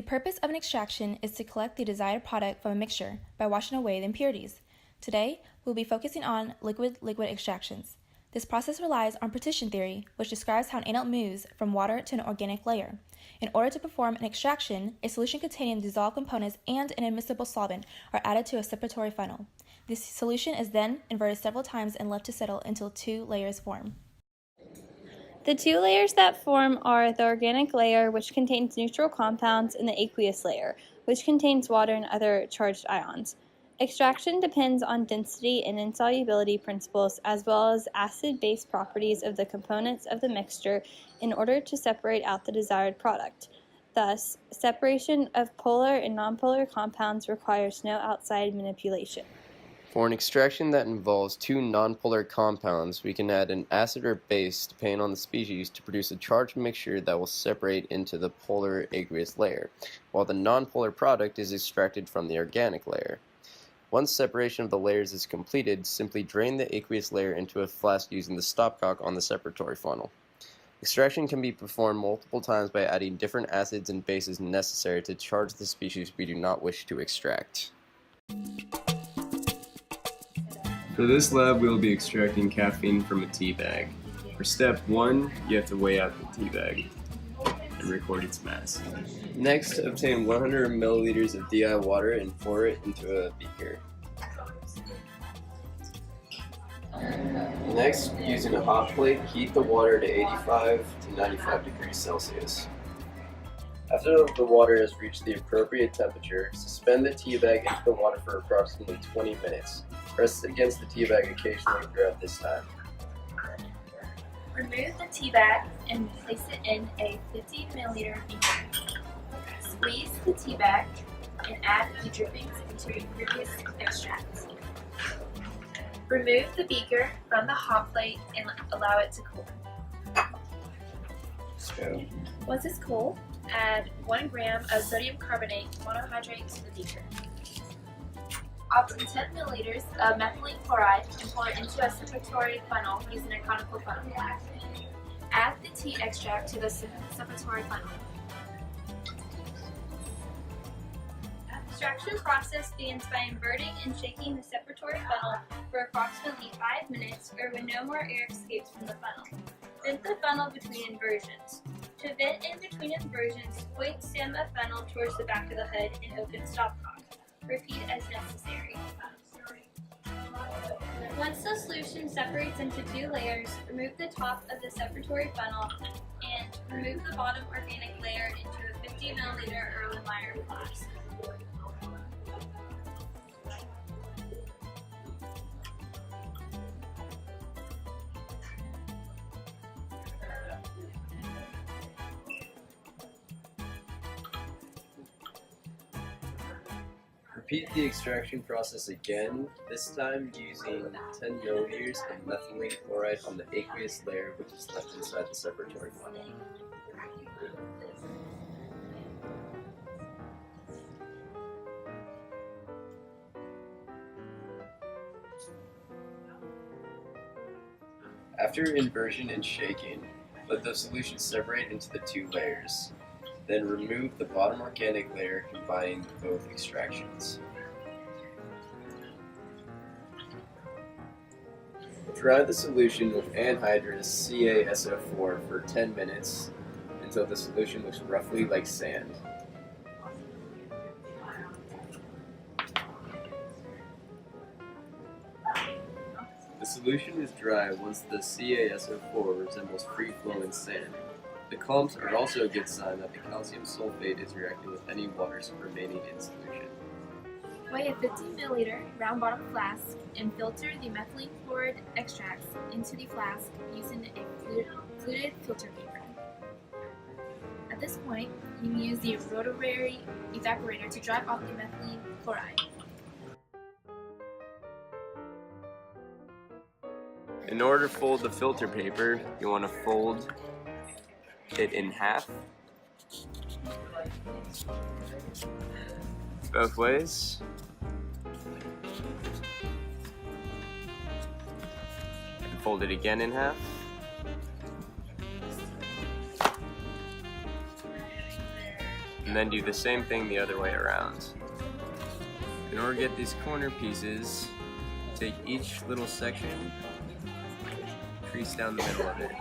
purpose of an extraction is to collect the desired product from a mixture by washing away the impurities. Today, we'll be focusing on liquid-liquid extractions. This process relies on partition theory, which describes how an anode moves from water to an organic layer. In order to perform an extraction, a solution containing dissolved components and an admissible solvent are added to a separatory funnel. This solution is then inverted several times and left to settle until two layers form. The two layers that form are the organic layer, which contains neutral compounds, and the aqueous layer, which contains water and other charged ions. Extraction depends on density and insolubility principles, as well as acid-base properties of the components of the mixture in order to separate out the desired product. Thus, separation of polar and nonpolar compounds requires no outside manipulation. For an extraction that involves two nonpolar compounds, we can add an acid or base, depending on the species, to produce a charged mixture that will separate into the polar aqueous layer, while the nonpolar product is extracted from the organic layer. Once separation of the layers is completed, simply drain the aqueous layer into a flask using the stopcock on the separatory funnel. Extraction can be performed multiple times by adding different acids and bases necessary to charge the species we do not wish to extract. For this lab, we will be extracting caffeine from a tea bag. For step 1, you have to weigh out the tea bag and record its mass. Next, obtain 100 milliliters of DI water and pour it into a beaker. Next, using a hot plate, heat the water to 85 to 95 degrees Celsius. After the water has reached the appropriate temperature, suspend the tea bag into the water for approximately 20 minutes. Press against the tea bag occasionally throughout this time. Remove the tea bag and place it in a 50 milliliter beaker. Squeeze the tea bag and add the drippings into your previous extract. Remove the beaker from the hot plate and allow it to cool. Once it's cool, add 1 gram of sodium carbonate monohydrate to the beaker. Obtain 10 milliliters of methylene chloride and pour it into a separatory funnel using a conical funnel. Add the tea extract to the separatory funnel. Extraction process begins by inverting and shaking the separatory funnel for approximately 5 minutes or when no more air escapes from the funnel. Vent the funnel between inversions. To vent in between inversions, point stem of funnel towards the back of the hood and open stopcock. Repeat as necessary. Once the solution separates into two layers, remove the top of the separatory funnel and remove the bottom organic layer into a 50 milliliter Erlenmeyer flask. Repeat the extraction process again, this time using 10 milliliters of methylene chloride on the aqueous layer, which is left inside the separatory funnel. After inversion and shaking, let the solution separate into the two layers. Then remove the bottom organic layer, combining both extractions. Dry the solution with anhydrous CaSO4 for 10 minutes until the solution looks roughly like sand. The solution is dry once the CaSO4 resembles free-flowing sand. The clumps are also a good sign that the calcium sulfate is reacting with any waters remaining in solution. Weigh a 50 milliliter round bottom flask and filter the methylene chloride extracts into the flask using a fluted filter paper. At this point, you can use the rotary evaporator to dry off the methylene chloride. In order to fold the filter paper, you want to fold it in half, both ways, and fold it again in half. and then do the same thing the other way around. In order to get these corner pieces, take each little section, crease down the middle of it.